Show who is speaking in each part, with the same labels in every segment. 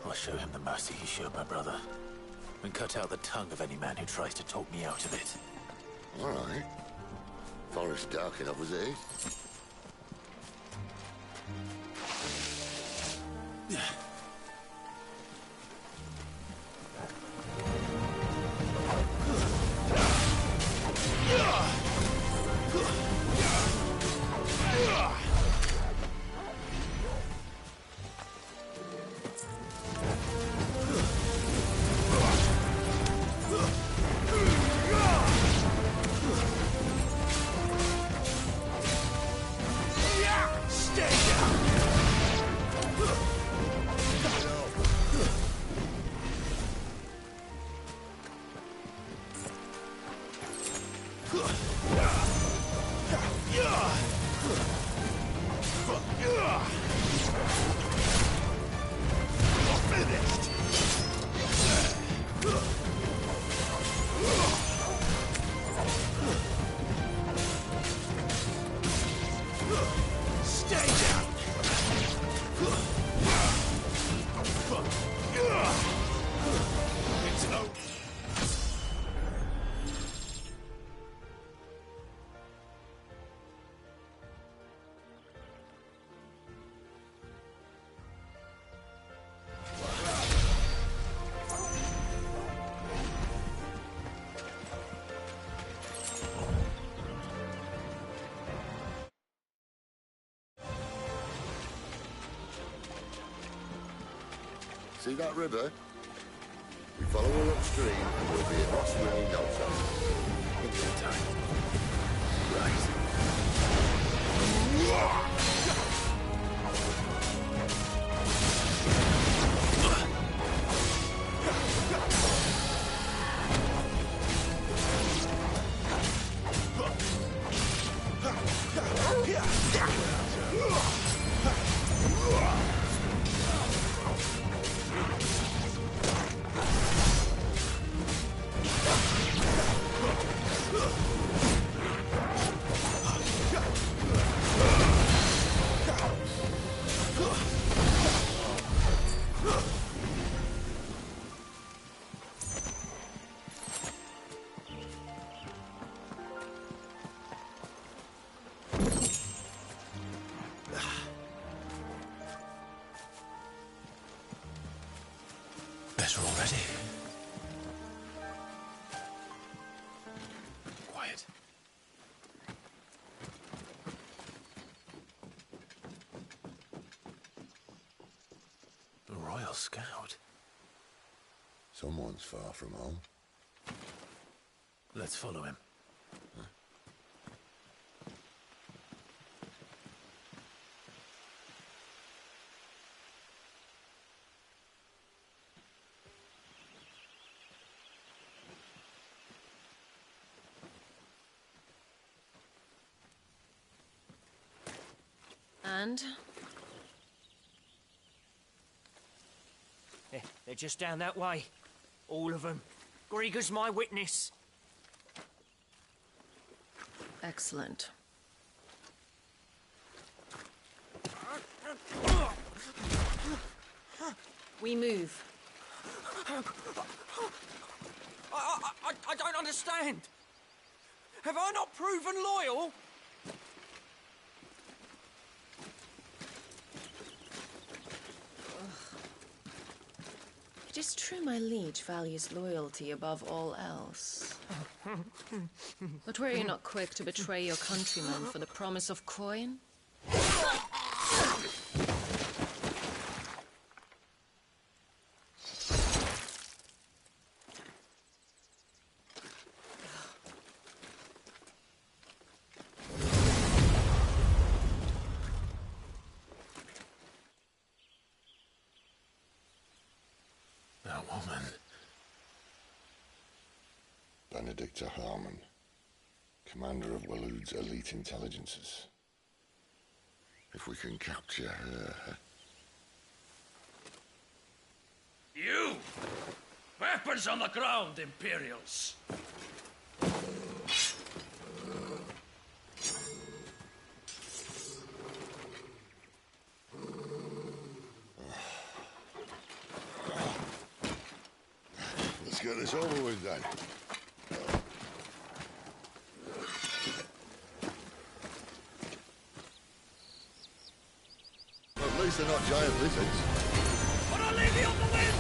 Speaker 1: I'll show him the mercy he showed my brother, and cut out the tongue of any man who tries to talk me out of it.
Speaker 2: All right. Forest dark enough as it is. See that river? We follow her upstream and we'll be at Rosswill in no time.
Speaker 1: In no time. Right. Better already. Quiet. A Royal Scout.
Speaker 2: Someone's far from home.
Speaker 1: Let's follow him.
Speaker 3: And?
Speaker 4: They're just down that way. All of them. Grieger's my witness.
Speaker 3: Excellent. We move.
Speaker 4: I don't understand. Have I not proven loyal?
Speaker 3: It is true my liege values loyalty above all else. But were you not quick to betray your countrymen for the promise of coin?
Speaker 1: That woman.
Speaker 2: Benedicta Harmon, commander of Waloed's elite intelligences. If we can capture her...
Speaker 5: You! Weapons on the ground, Imperials!
Speaker 2: get this over with then. At least they're not giant lizards.
Speaker 5: But I'll leave you on the wind!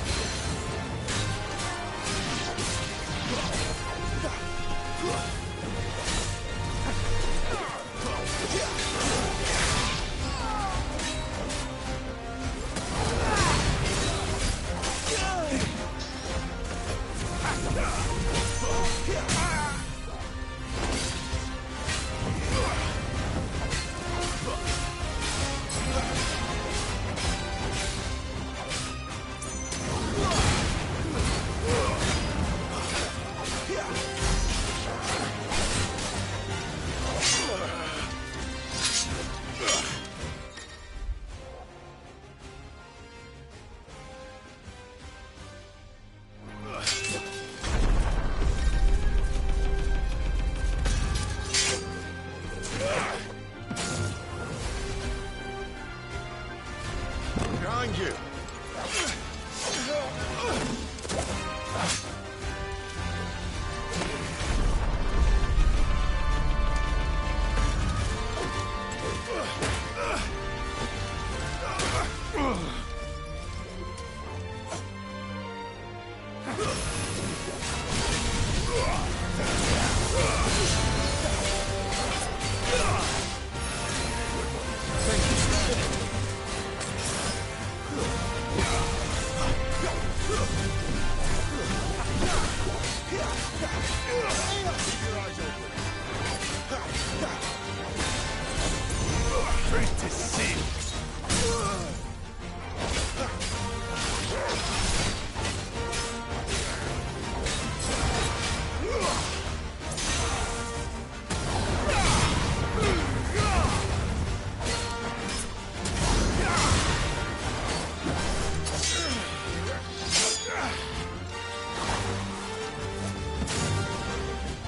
Speaker 2: Behind you!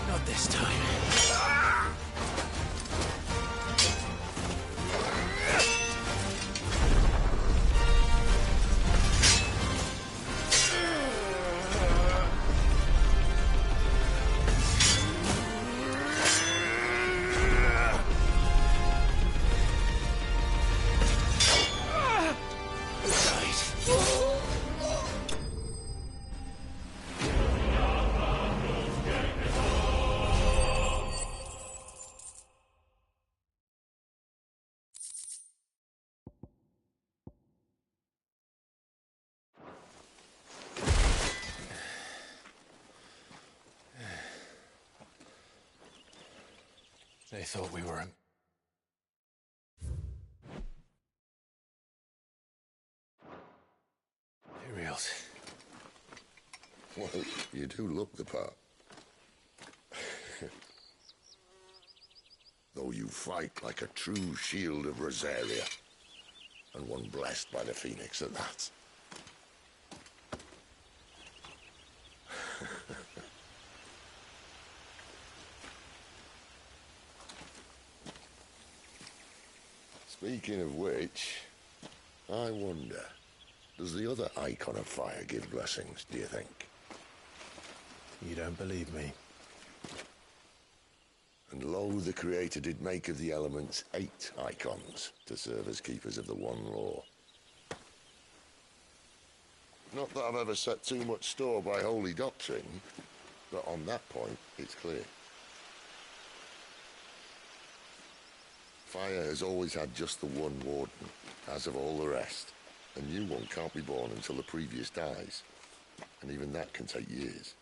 Speaker 1: Not this time. They thought we were Imperials.
Speaker 2: Well, you do look the part. Though you fight like a true shield of Rosaria. And one blessed by the Phoenix at that. Speaking of which, I wonder, does the other icon of fire give blessings, do you think?
Speaker 1: You don't believe me?
Speaker 2: And lo, the Creator did make of the elements 8 icons to serve as keepers of the one law. Not that I've ever set too much store by holy doctrine, but on that point, it's clear. Fire has always had just the one warden, as of all the rest. A new one can't be born until the previous dies, and even that can take years.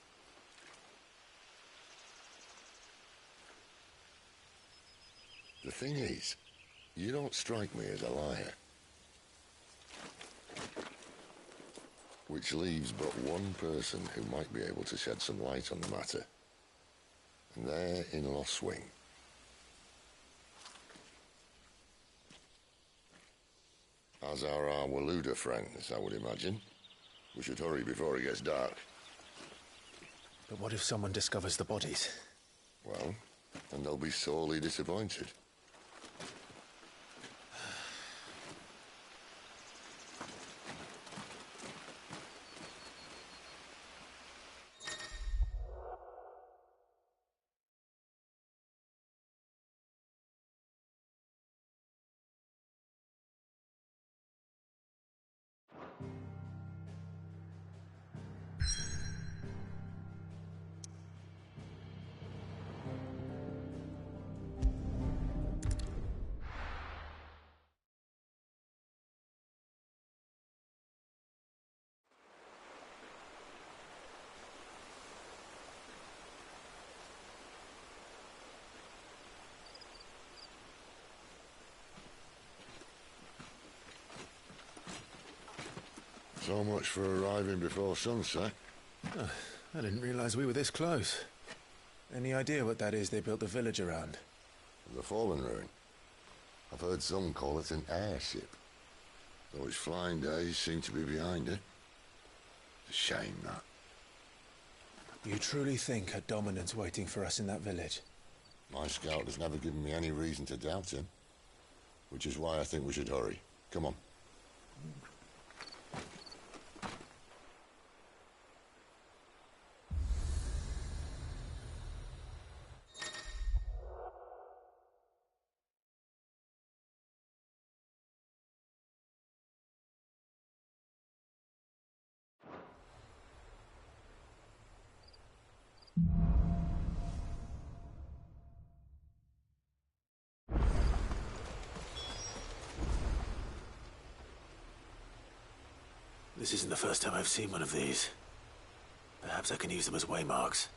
Speaker 2: The thing is, you don't strike me as a liar. Which leaves but one person who might be able to shed some light on the matter. And they're in Lost Swing. As are our Waluda friends, I would imagine. We should hurry before it gets dark.
Speaker 1: But what if someone discovers the bodies?
Speaker 2: Well, and they'll be sorely disappointed. So much for arriving before sunset.
Speaker 1: I didn't realize we were this close. Any idea what that is they built the village around?
Speaker 2: The Fallen Ruin. I've heard some call it an airship. Though its flying days seem to be behind it. It's a shame, that.
Speaker 1: You truly think a dominant's waiting for us in that village?
Speaker 2: My scout has never given me any reason to doubt him. Which is why I think we should hurry. Come on.
Speaker 1: This isn't the first time I've seen one of these. Perhaps I can use them as waymarks.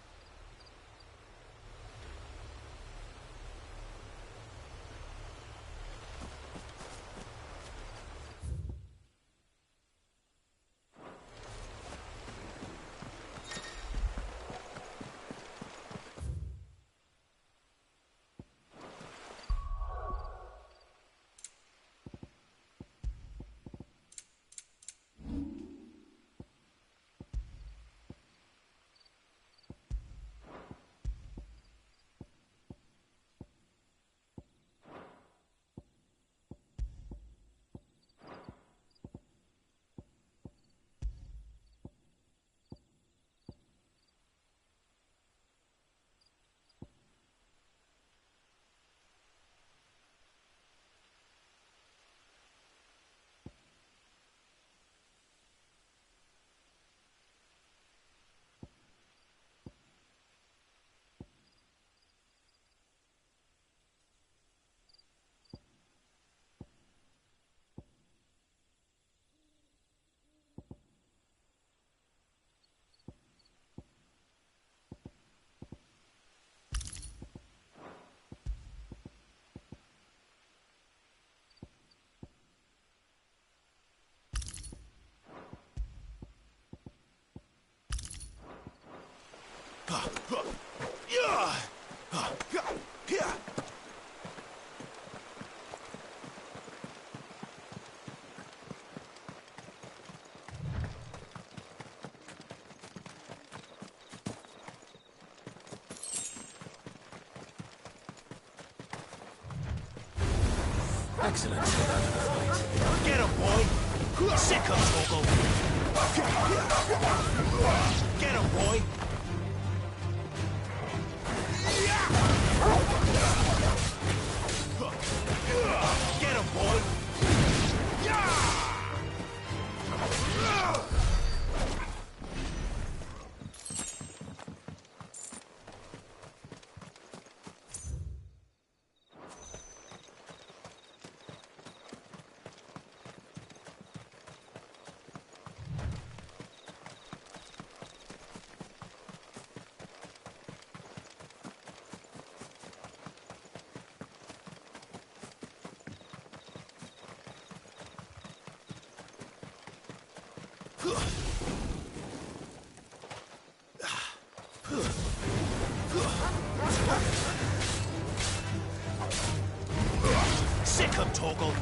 Speaker 1: Excellent.
Speaker 5: Get him, boy! Sick him, Togo! Get him, boy! Get him, boy! Sick him, Togo!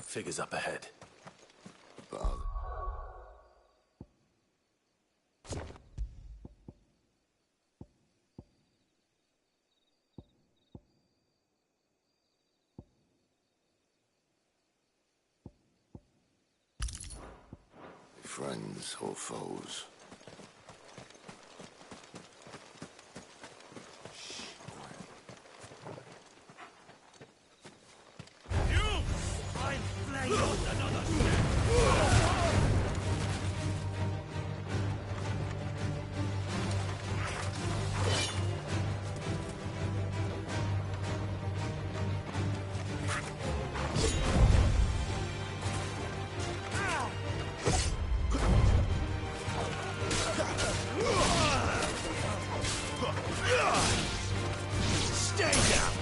Speaker 1: Figures up ahead.
Speaker 2: Bug. friends or foes.
Speaker 5: You! I'm flaying another step! Stay down!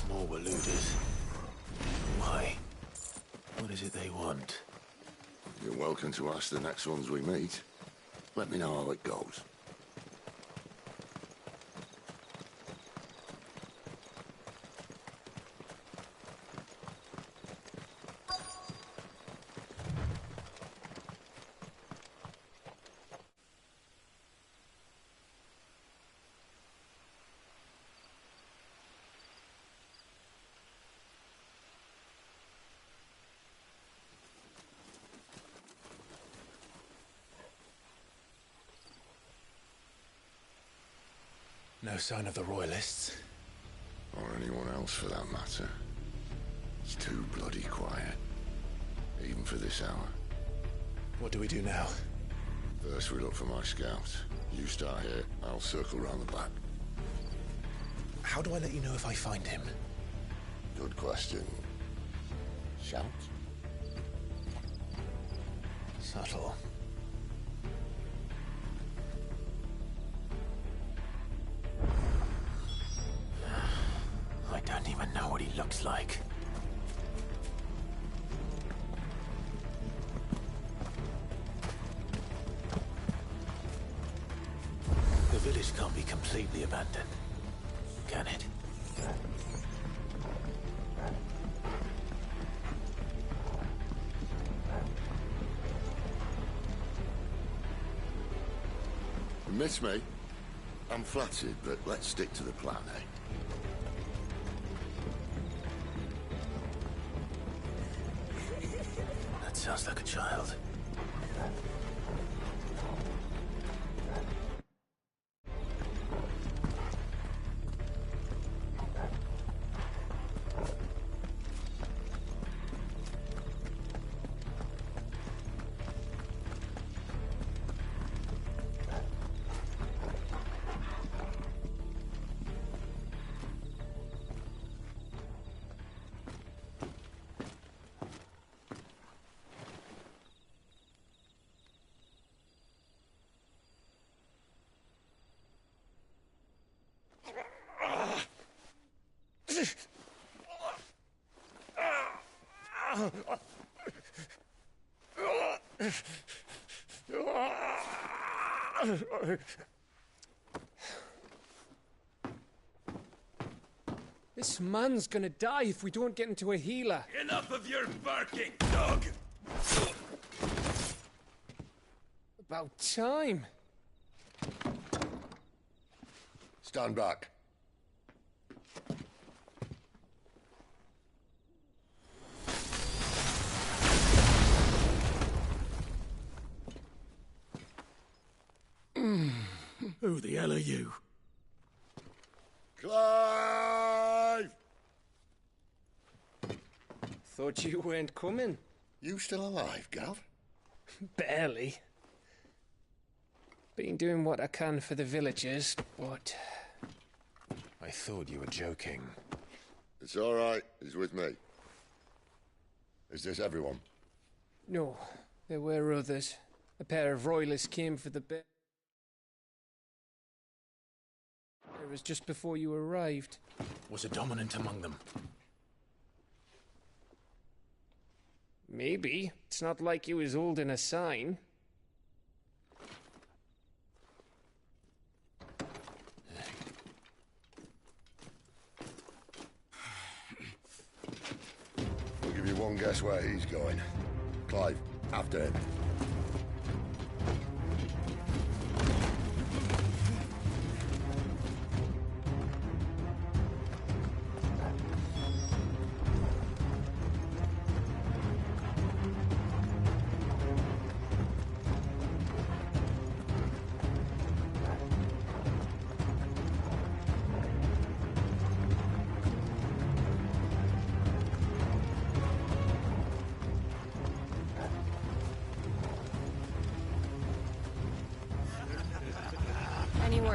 Speaker 1: More were looted. Why? What is it they want?
Speaker 2: You're welcome to ask the next ones we meet. Let me know how it goes.
Speaker 1: No sign of the Royalists.
Speaker 2: Or anyone else for that matter. It's too bloody quiet. Even for this hour.
Speaker 1: What do we do now?
Speaker 2: First we look for my scouts. You start here, I'll circle round the back.
Speaker 1: How do I let you know if I find him?
Speaker 2: Good question. Shout?
Speaker 1: Subtle. I don't even know what he looks like. The village can't be completely abandoned, can it?
Speaker 2: You miss me? I'm flattered, but let's stick to the plan, eh?
Speaker 1: That sounds like a child.
Speaker 6: This man's gonna die if we don't get into a healer.
Speaker 5: Enough of your barking, dog!
Speaker 6: About time.
Speaker 2: Stand back.
Speaker 5: Who the hell are you?
Speaker 2: Clive!
Speaker 6: Thought you weren't coming.
Speaker 2: You still alive, Gav?
Speaker 6: Barely. Been doing what I can for the villagers, but...
Speaker 1: I thought you were joking.
Speaker 2: It's all right. He's with me. Is this everyone?
Speaker 6: No, there were others. A pair of royalists came for the bear. It was just before you arrived.
Speaker 1: Was a dominant among them?
Speaker 6: Maybe. It's not like he was holding a sign.
Speaker 2: I'll give you one guess where he's going. Clive, after him.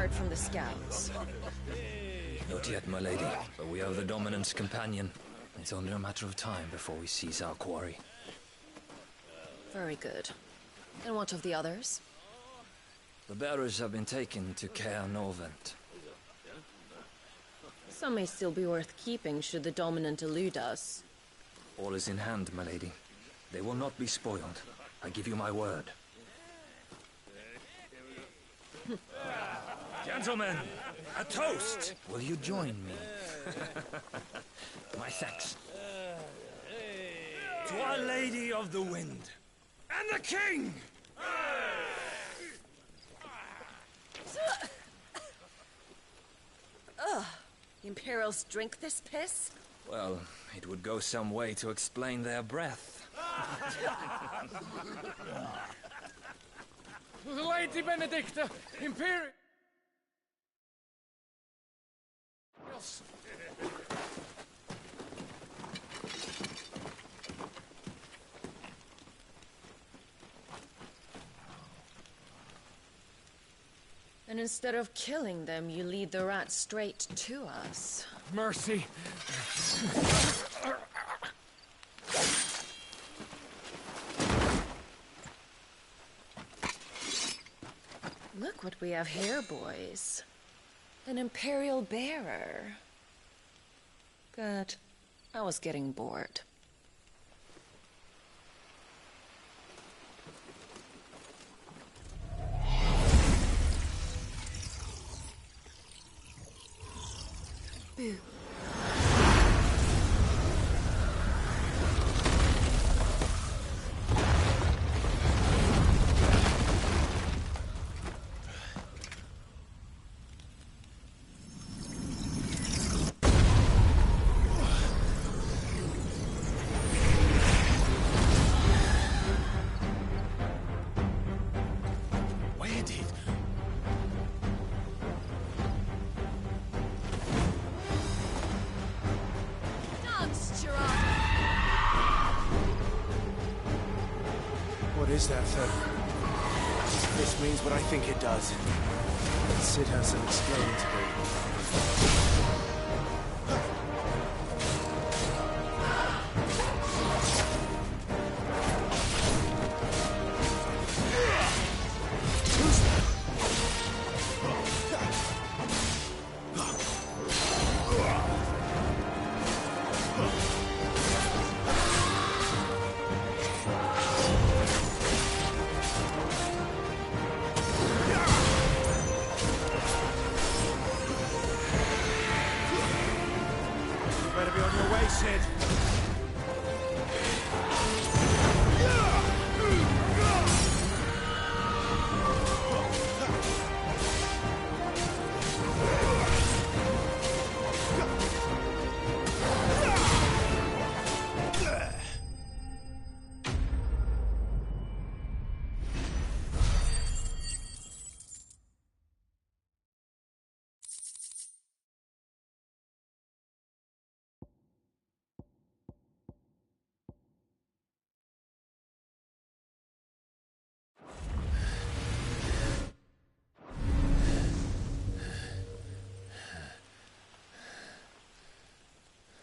Speaker 3: heard from the scouts?
Speaker 7: Not yet, my lady, but we have the Dominant's companion. It's only a matter of time before we seize our quarry.
Speaker 3: Very good. And what of the others?
Speaker 7: The bearers have been taken to Caer Norvent.
Speaker 3: Some may still be worth keeping should the Dominant elude us.
Speaker 7: All is in hand, my lady. They will not be spoiled. I give you my word. Gentlemen, a toast! Will you join me? My thanks.
Speaker 5: To Our Lady of the Wind. And the King!
Speaker 3: The Imperials drink this piss?
Speaker 7: Well, it would go some way to explain their breath.
Speaker 6: Lady Benedicta, Imperial...
Speaker 3: And instead of killing them, you lead the rats straight to us.
Speaker 6: Mercy.
Speaker 3: Look what we have here, boys. An Imperial bearer. Good. I was getting bored. Boo.
Speaker 1: Where did...
Speaker 5: What is that thing? This means what I think it does. Cid has some explaining to do. Better be on your way, Cid.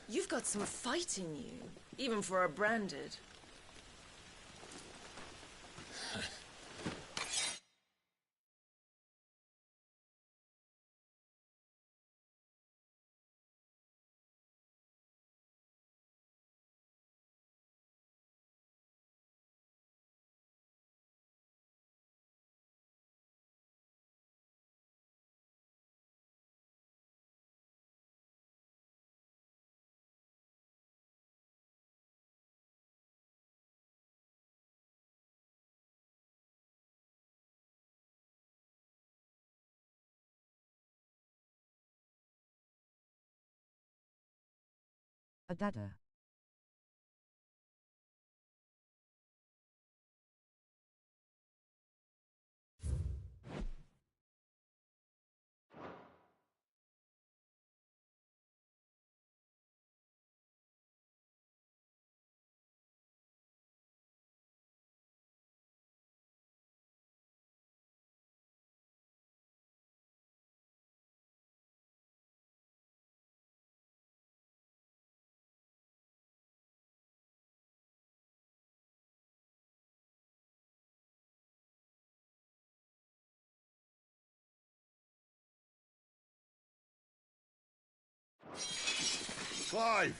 Speaker 3: You've got some fight in you, even for a branded.
Speaker 8: A dada.
Speaker 2: Clive!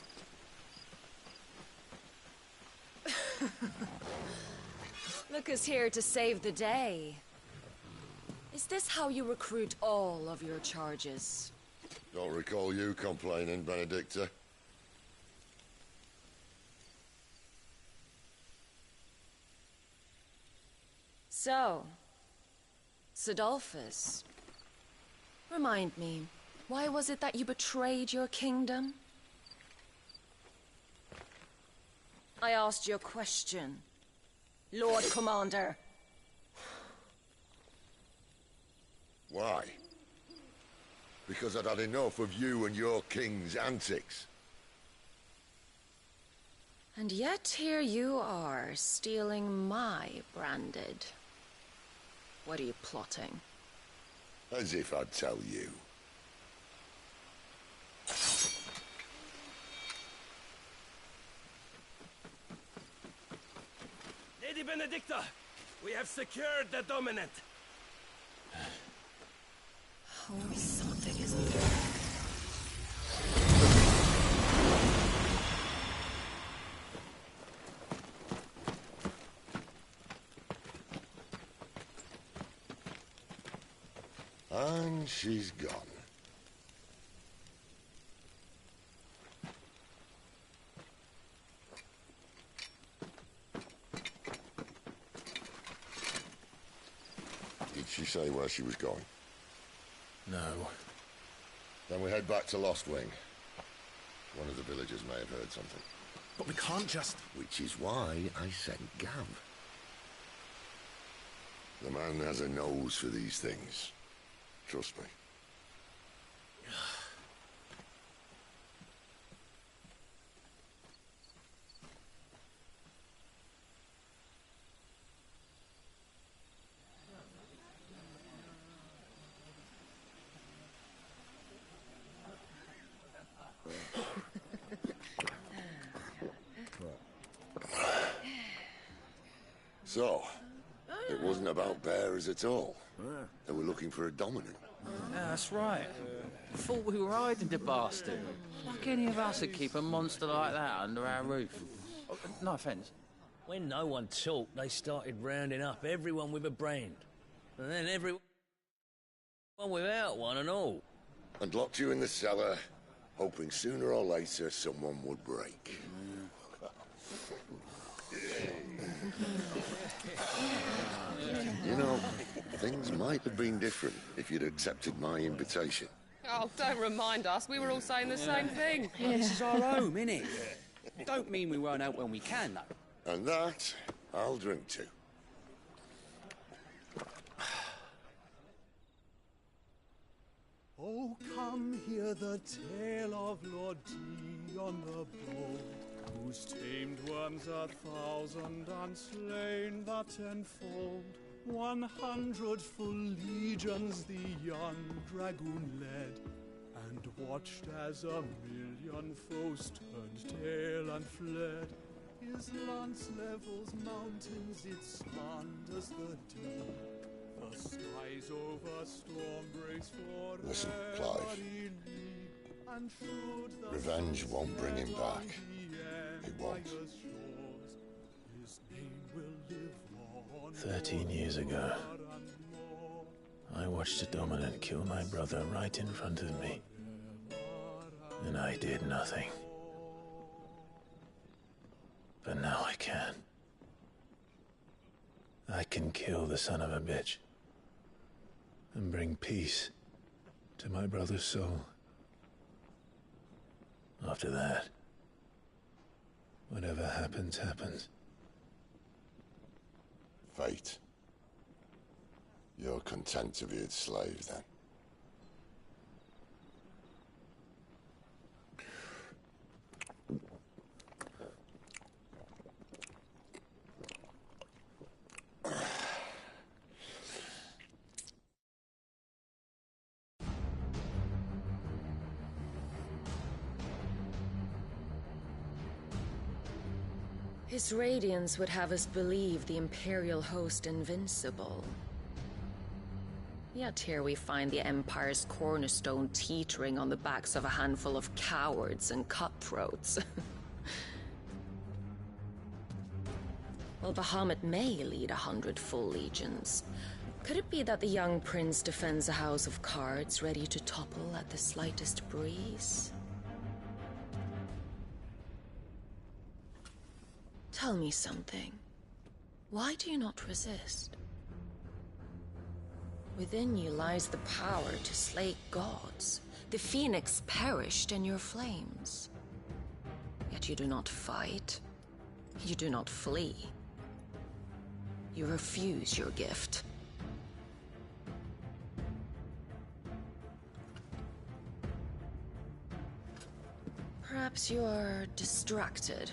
Speaker 3: Look who's here to save the day. Is this how you recruit all of your charges?
Speaker 2: Don't recall you complaining, Benedicta.
Speaker 3: So, Sidolphus, remind me, why was it that you betrayed your kingdom? I asked you a question, Lord Commander.
Speaker 2: Why? Because I'd had enough of you and your king's antics.
Speaker 3: And yet here you are, stealing my branded. What are you plotting?
Speaker 2: As if I'd tell you.
Speaker 8: Lady Benedicta, we have secured the Dominant.
Speaker 3: Oh, something isn't right.
Speaker 2: And she's gone. Did she say where she was going?
Speaker 1: No.
Speaker 2: Then we head back to Lost Wing. One of the villagers may have heard something.
Speaker 5: But we can't just...
Speaker 2: Which is why I sent Gav. The man has a nose for these things. Trust me. So, it wasn't about bearers at all. They were looking for a dominant.
Speaker 9: Yeah, that's right. Thought we were hiding the bastard. Like any of us would keep a monster like that under our roof. Oh, no offence.
Speaker 10: When no one talked, they started rounding up everyone with a brand. And then everyone without one and all.
Speaker 2: And locked you in the cellar, hoping sooner or later someone would break. You know, things might have been different if you'd accepted my invitation.
Speaker 11: Oh, don't remind us. We were all saying the same thing.
Speaker 12: This is our home, innit? Don't mean we won't help when we can, though.
Speaker 2: And that, I'll drink to.
Speaker 13: Oh, come hear the tale of Lord Dion the Bold, who's tamed worms 1,000 and slain the 10-fold. 100 full legions the young dragoon led, and watched as 1,000,000 foes turned tail and fled. His lance levels mountains, it slanders the deep. The skies over storm breaks for
Speaker 2: Listen, Clive. Revenge won't bring him back. It won't.
Speaker 1: 13 years ago, I watched a dominant kill my brother right in front of me. And I did nothing. But now I can. I can kill the son of a bitch. And bring peace to my brother's soul. After that, whatever happens, happens.
Speaker 2: Fate. You're content to be its slave, then?
Speaker 3: His radiance would have us believe the Imperial host invincible. Yet here we find the Empire's cornerstone teetering on the backs of a handful of cowards and cutthroats. Well, Bahamut may lead 100 full legions. Could it be that the young prince defends a house of cards ready to topple at the slightest breeze? Tell me something. Why do you not resist? Within you lies the power to slay gods. The phoenix perished in your flames. Yet you do not fight. You do not flee. You refuse your gift. Perhaps you are distracted.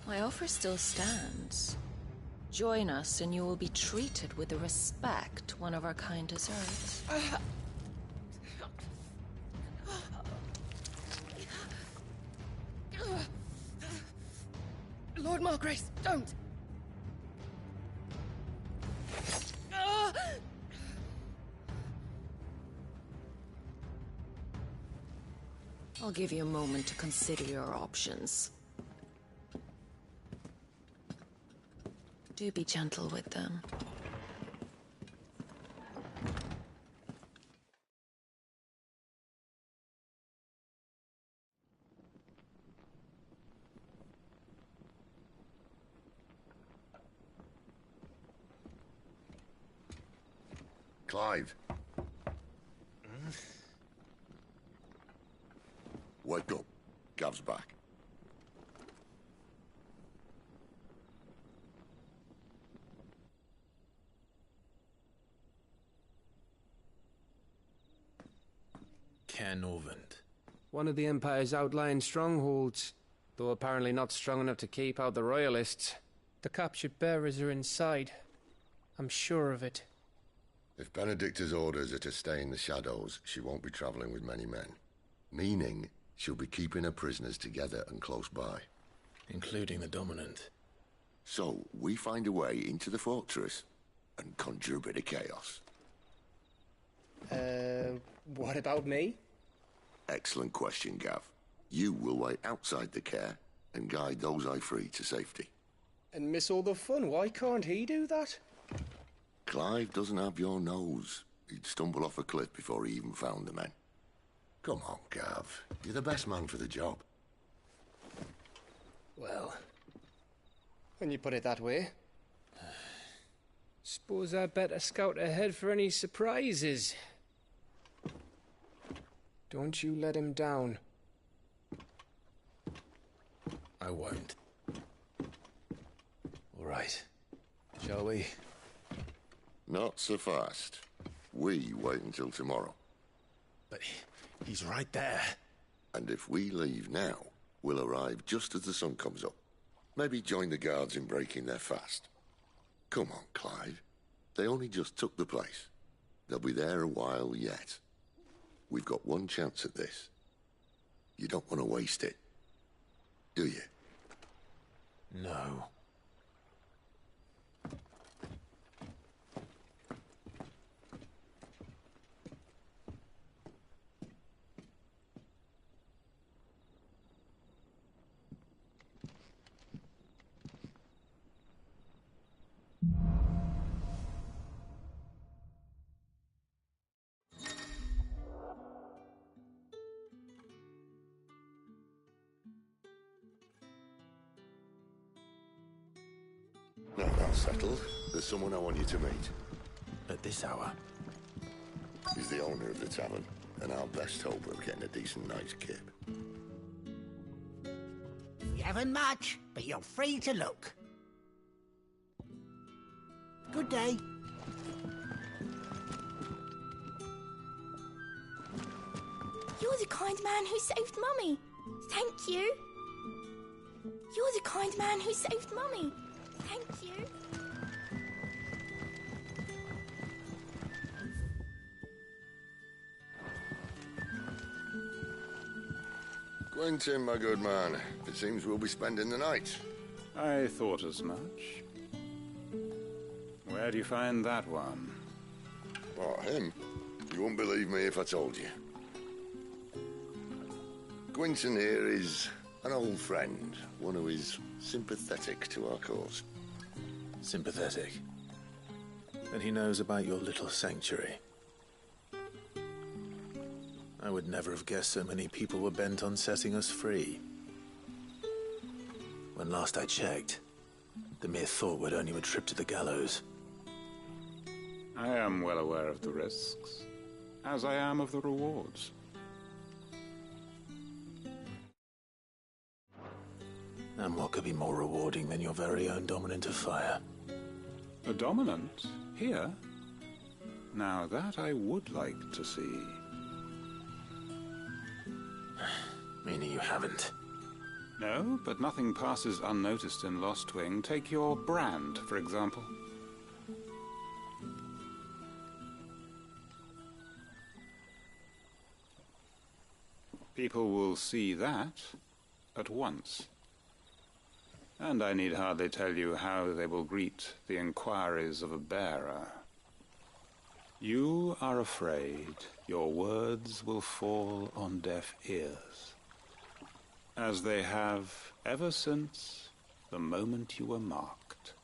Speaker 3: My offer still stands. Join us and you will be treated with the respect one of our kind deserves.
Speaker 11: Lord Margrace, don't!
Speaker 3: I'll give you a moment to consider your options. Do be gentle with them.
Speaker 2: Clive. Wake up. Gav's back.
Speaker 1: Caer Norvent.
Speaker 6: One of the Empire's outlying strongholds, though apparently not strong enough to keep out the Royalists. The captured bearers are inside. I'm sure of it.
Speaker 2: If Benedicta's orders are to stay in the shadows, she won't be traveling with many men. Meaning, she'll be keeping her prisoners together and close by.
Speaker 1: Including the Dominant.
Speaker 2: So, we find a way into the fortress and conjure a bit of chaos.
Speaker 6: What about me?
Speaker 2: Excellent question, Gav. You will wait outside the Caer and guide those I free to safety.
Speaker 6: And miss all the fun. Why can't he do that?
Speaker 2: Clive doesn't have your nose. He'd stumble off a cliff before he even found the men. Come on, Gav. You're the best man for the job.
Speaker 6: Well, when you put it that way. Suppose I'd better scout ahead for any surprises. Don't you let him down.
Speaker 1: I won't. All right. Shall we?
Speaker 2: Not so fast. We wait until tomorrow.
Speaker 1: But he's right there.
Speaker 2: And if we leave now, we'll arrive just as the sun comes up. Maybe join the guards in breaking their fast. Come on, Clive. They only just took the place. They'll be there a while yet. We've got one chance at this. You don't want to waste it, do you?
Speaker 1: No.
Speaker 2: Now that's settled. There's someone I want you to meet.
Speaker 1: At this hour?
Speaker 2: He's the owner of the tavern, and our best hope of getting a decent night's kip.
Speaker 14: We haven't much, but you're free to look. Good day.
Speaker 15: You're the kind man who saved Mummy. Thank you. You're the kind man who saved Mummy. Thank you.
Speaker 2: Quentin, my good man. It seems we'll be spending the night.
Speaker 16: I thought as much. Where do you find that one?
Speaker 2: Oh, him? You wouldn't believe me if I told you. Quentin here is an old friend, one who is sympathetic to our cause.
Speaker 1: Sympathetic? And he knows about your little sanctuary. I would never have guessed so many people were bent on setting us free. When last I checked, the mere thought would earn you a trip to the gallows.
Speaker 16: I am well aware of the risks, as I am of the rewards.
Speaker 1: And what could be more rewarding than your very own dominant of fire?
Speaker 16: A dominant? Here? Now that I would like to see.
Speaker 1: Meaning you haven't?
Speaker 16: No, but nothing passes unnoticed in Lostwing. Take your brand, for example. People will see that at once. And I need hardly tell you how they will greet the inquiries of a bearer. You are afraid your words will fall on deaf ears, as they have ever since the moment you were marked.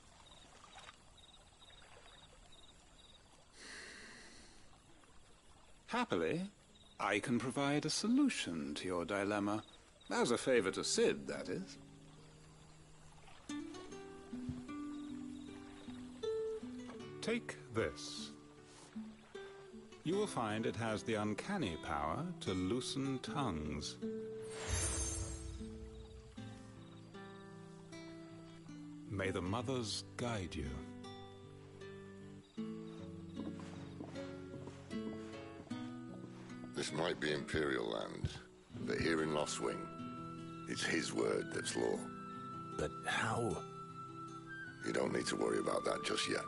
Speaker 16: Happily, I can provide a solution to your dilemma, as a favor to Cid, that is. Take this. You will find it has the uncanny power to loosen tongues. May the mothers guide you.
Speaker 2: This might be Imperial land, but here in Lostwing, it's his word that's law.
Speaker 1: But how?
Speaker 2: You don't need to worry about that just yet.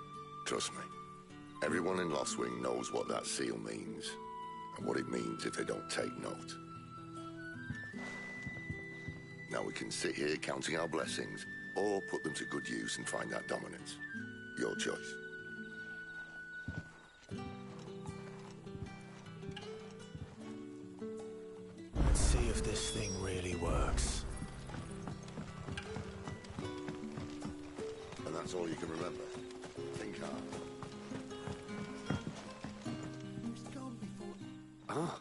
Speaker 2: Trust me. Everyone in Lostwing knows what that seal means, and what it means if they don't take note. Now we can sit here counting our blessings, or put them to good use and find that dominance. Your choice.
Speaker 1: Let's see if this thing really works.
Speaker 2: And that's all you can remember. Think hard.
Speaker 17: Ah.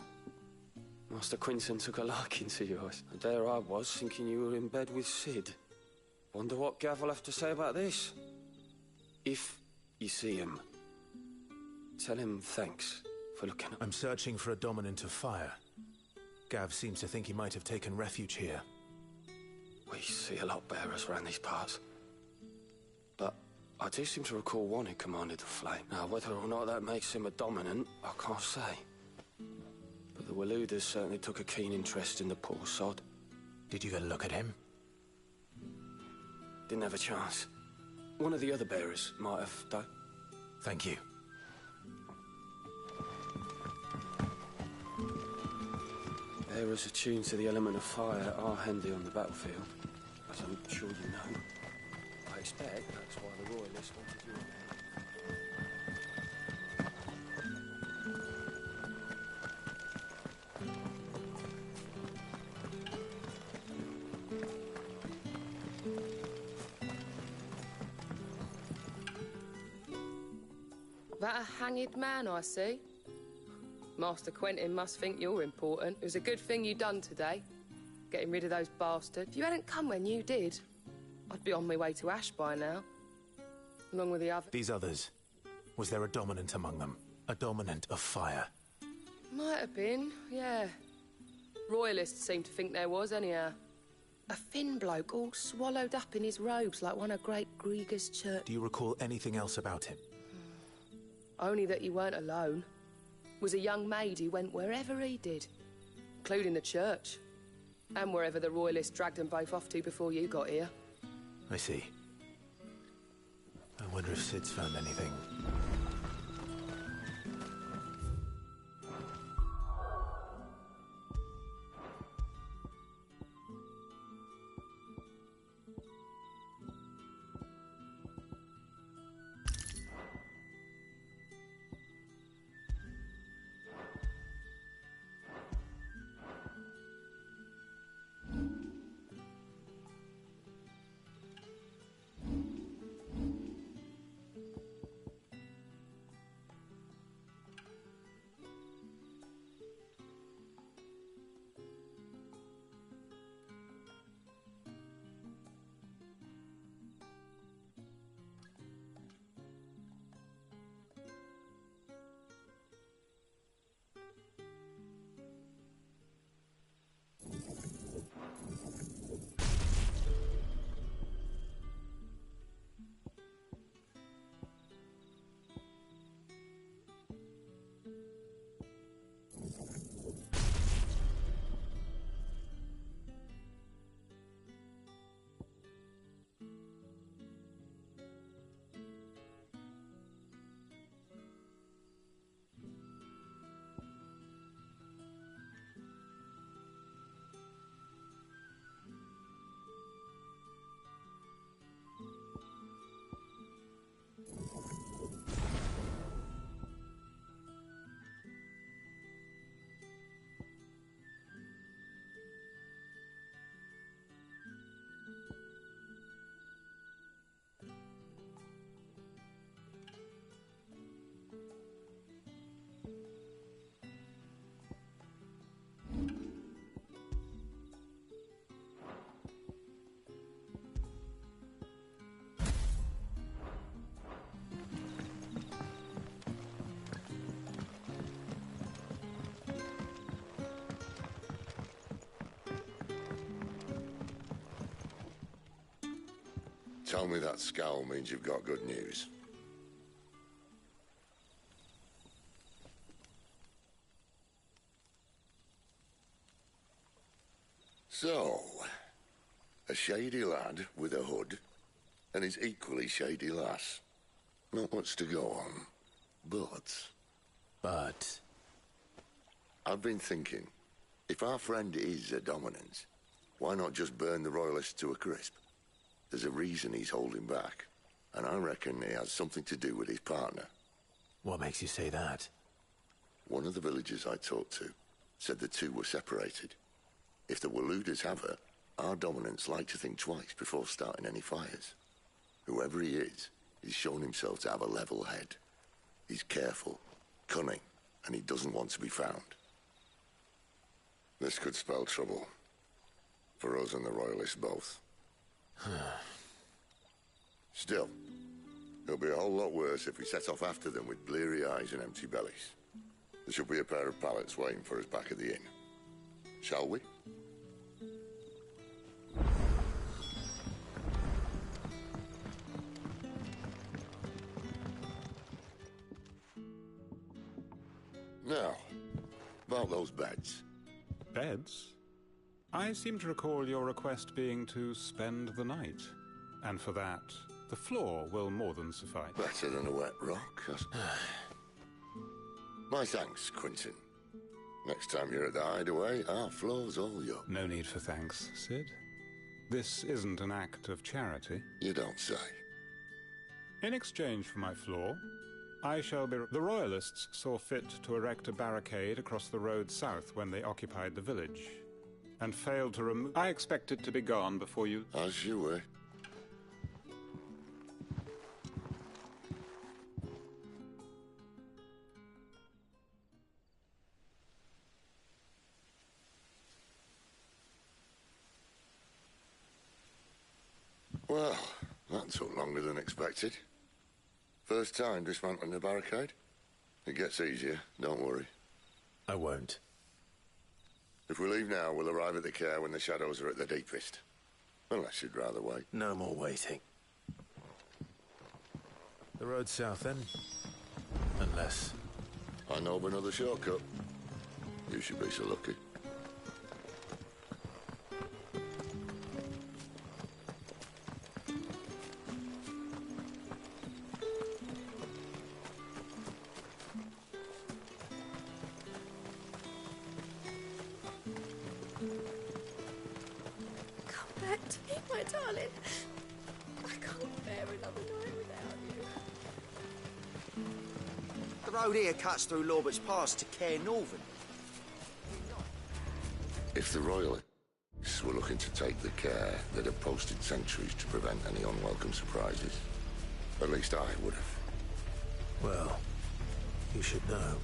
Speaker 17: Master Quentin took a liking to you, and there I was, thinking you were in bed with Cid. Wonder what Gav will have to say about this. If you see him, tell him thanks for looking at...
Speaker 1: I'm searching for a dominant of fire. Gav seems to think he might have taken refuge here.
Speaker 17: We see a lot of bearers around these parts. But I do seem to recall one who commanded the flame. Now, whether or not that makes him a dominant, I can't say. But the Waluders certainly took a keen interest in the poor sod.
Speaker 1: Did you get a look at him?
Speaker 17: Didn't have a chance. One of the other bearers might have, though.
Speaker 1: Thank you.
Speaker 17: Bearers attuned to the element of fire are handy on the battlefield, as I'm sure you know. I expect that's why the Royalists wanted you in there.
Speaker 11: That a hanged man I see? Master Quentin must think you're important. It was a good thing you done today, getting rid of those bastards. If you hadn't come when you did, I'd be on my way to Ash by now, along with the others.
Speaker 1: These others, was there a dominant among them? A dominant of fire?
Speaker 11: Might have been, yeah. Royalists seem to think there was, anyhow. A thin bloke all swallowed up in his robes like one of Great Grieger's church.
Speaker 1: Do you recall anything else about him?
Speaker 11: Only that he weren't alone. Was a young maid who went wherever he did, including the church, and wherever the Royalists dragged them both off to before you got here.
Speaker 1: I see. I wonder if Cid's found anything.
Speaker 2: Tell me that scowl means you've got good news. So, a shady lad with a hood, and his equally shady lass. Not much to go on, but... I've been thinking, if our friend is a Dominance, why not just burn the Royalists to a crisp? There's a reason he's holding back, and I reckon it has something to do with his partner.
Speaker 1: What makes you say that?
Speaker 2: One of the villagers I talked to said the two were separated. If the Waluders have her, our Dominants like to think twice before starting any fires. Whoever he is, he's shown himself to have a level head. He's careful, cunning, and he doesn't want to be found. This could spell trouble. For us and the Royalists both. Still, it'll be a whole lot worse if we set off after them with bleary eyes and empty bellies. There should be a pair of pallets waiting for us back at the inn. Shall we? Now, about those beds.
Speaker 16: Beds? I seem to recall your request being to spend the night. And for that, the floor will more than suffice.
Speaker 2: Better than a wet rock. My thanks, Quinton. Next time you're at the Hideaway, our floor's all yours.
Speaker 16: No need for thanks, Sid. This isn't an act of charity.
Speaker 2: You don't say.
Speaker 16: In exchange for my floor, I shall be... The Royalists saw fit to erect a barricade across the road south when they occupied the village, and failed to remove... I expect it to be gone before you...
Speaker 2: As you were. Well, that took longer than expected. First time dismantling a barricade? It gets easier, don't worry.
Speaker 1: I won't.
Speaker 2: If we leave now, we'll arrive at the Care when the shadows are at their deepest. Unless you'd rather wait.
Speaker 1: No more waiting. The road south, then? Unless...
Speaker 2: I know of another shortcut. You should be so lucky.
Speaker 15: Darling, I can't bear another night without you.
Speaker 12: The road here cuts through Lorbert's Pass to Care Northern.
Speaker 2: If the Royalists were looking to take the Care, they'd have posted sentries to prevent any unwelcome surprises. At least I would have.
Speaker 1: Well, you should know.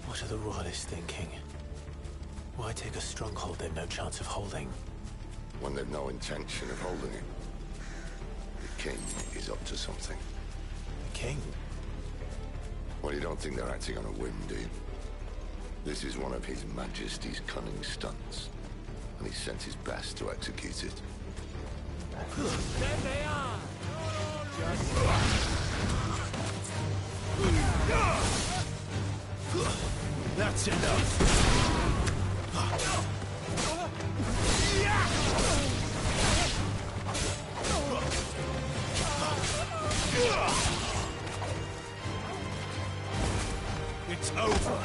Speaker 1: What are the Royalists thinking? Why take a stronghold they've no chance of holding?
Speaker 2: When they've no intention of holding it. The King is up to something.
Speaker 1: The King?
Speaker 2: Well, you don't think they're acting on a whim, do you? This is one of His Majesty's cunning stunts, and he's sent his best to execute it.
Speaker 4: There they are!
Speaker 1: That's enough! It's over!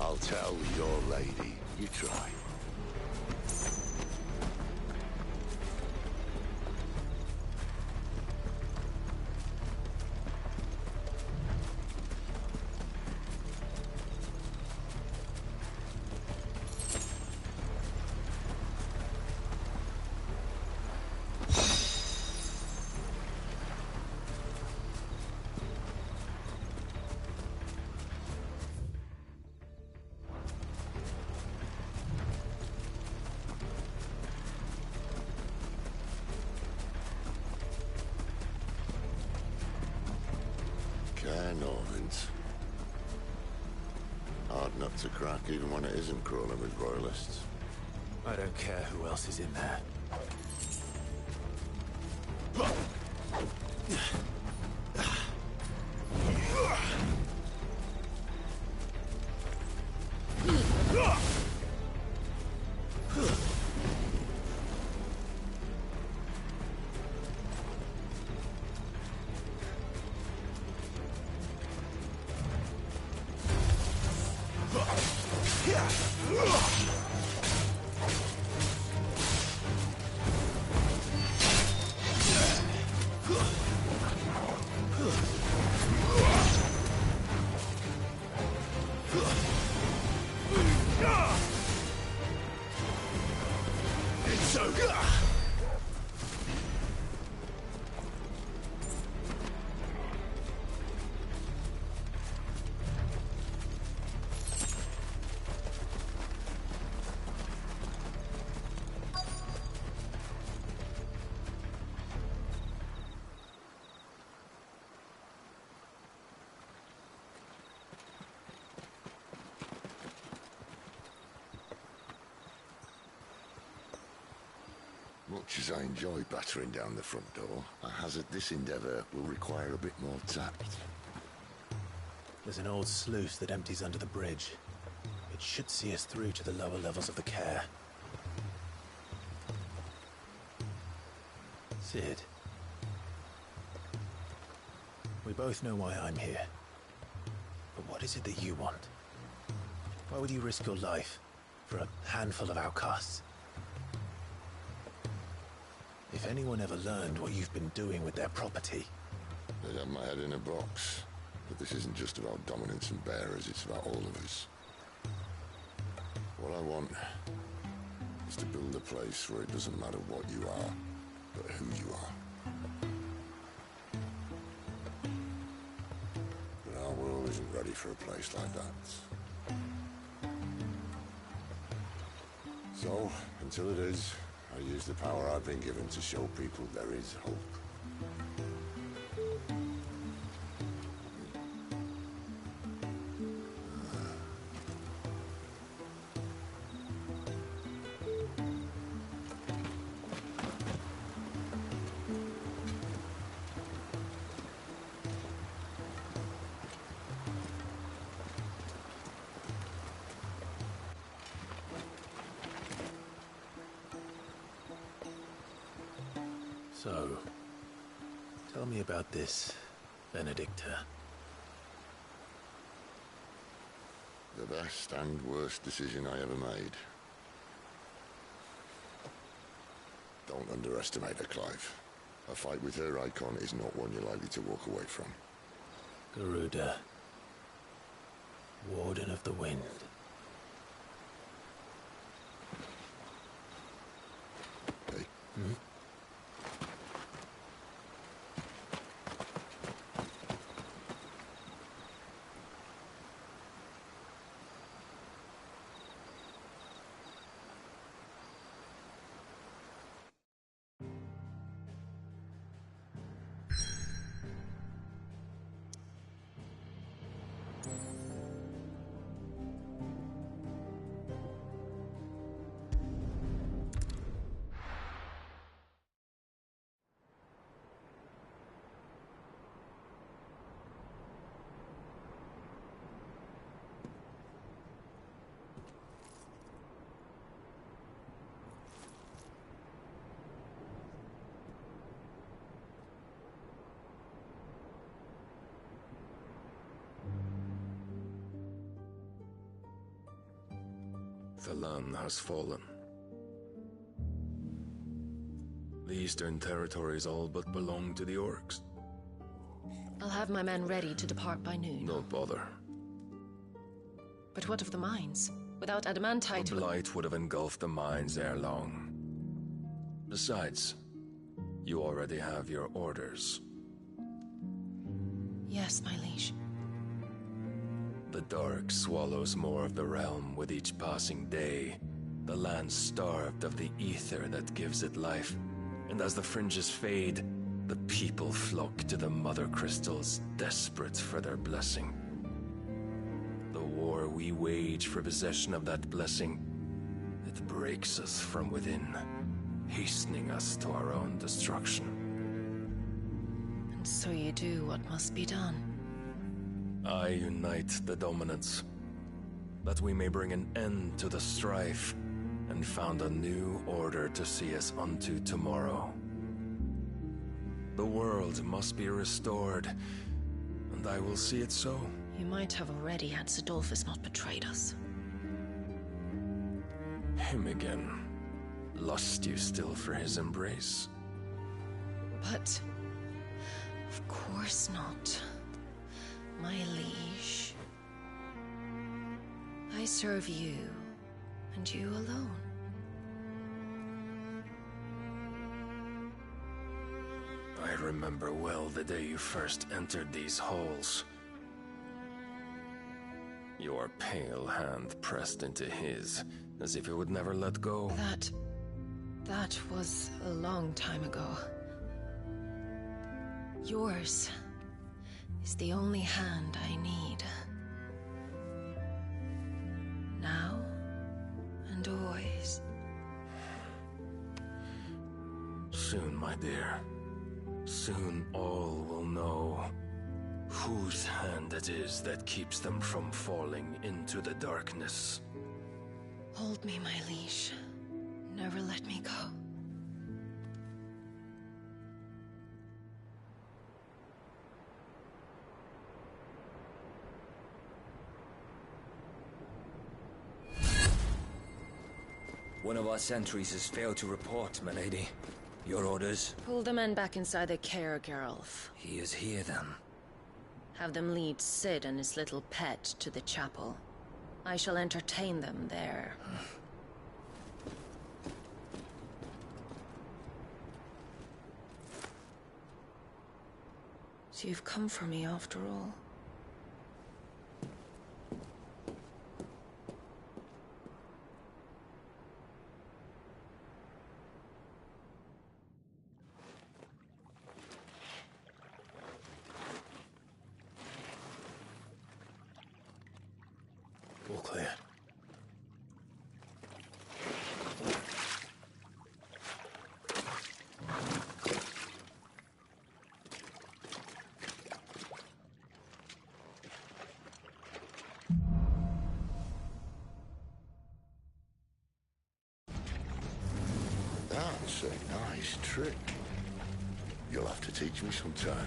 Speaker 2: I'll tell your lady you tried. It's a crack even when it isn't crawling with royalists.
Speaker 1: I don't care who else is in there.
Speaker 2: Much as I enjoy battering down the front door, I hazard this endeavour will require a bit more tact.
Speaker 1: There's an old sluice that empties under the bridge. It should see us through to the lower levels of the care. Cid. We both know why I'm here. But what is it that you want? Why would you risk your life for a handful of outcasts? If anyone ever learned what you've been doing with their property...
Speaker 2: They'd have my head in a box. But this isn't just about dominance and bearers, it's about all of us. What I want is to build a place where it doesn't matter what you are, but who you are. But our world isn't ready for a place like that. So, until it is, I use the power I've been given to show people there is hope.
Speaker 1: So, tell me about this, Benedicta.
Speaker 2: The best and worst decision I ever made. Don't underestimate her, Clive. A fight with her icon is not one you're likely to walk away from.
Speaker 1: Garuda. Warden of the Wind.
Speaker 2: Hey.
Speaker 1: Hmm?
Speaker 18: The Lan has fallen. The Eastern territories all but belong to the orcs.
Speaker 3: I'll have my men ready to depart by noon.
Speaker 18: Don't bother.
Speaker 3: But what of the mines? Without adamantite...
Speaker 18: The blight would have engulfed the mines ere long. Besides, you already have your orders.
Speaker 3: Yes, my liege.
Speaker 18: The dark swallows more of the realm with each passing day. The land starved of the ether that gives it life. And as the fringes fade, the people flock to the mother crystals, desperate for their blessing. The war we wage for possession of that blessing, it breaks us from within, hastening us to our own destruction.
Speaker 3: And so you do what must be done.
Speaker 18: I unite the dominants, that we may bring an end to the strife, and found a new order to see us unto tomorrow. The world must be restored, and I will see it so.
Speaker 3: You might have already had Sidolphus not betrayed us.
Speaker 18: Him again. Lust you still for his embrace?
Speaker 3: But... of course not. My liege. I serve you, and you alone.
Speaker 18: I remember well the day you first entered these halls. Your pale hand pressed into his, as if it would never let go.
Speaker 3: That was a long time ago. Yours is the only hand I need. Now and always.
Speaker 18: Soon, my dear. Soon all will know whose hand it is that keeps them from falling into the darkness.
Speaker 3: Hold me, my liege. Never let me go.
Speaker 7: One of our sentries has failed to report, milady. Your orders?
Speaker 3: Pull the men back inside their care, Geralf.
Speaker 7: He is here, then.
Speaker 3: Have them lead Cid and his little pet to the chapel. I shall entertain them there. So you've come for me after all.
Speaker 1: All clear.
Speaker 2: That's a nice trick. You'll have to teach me sometime.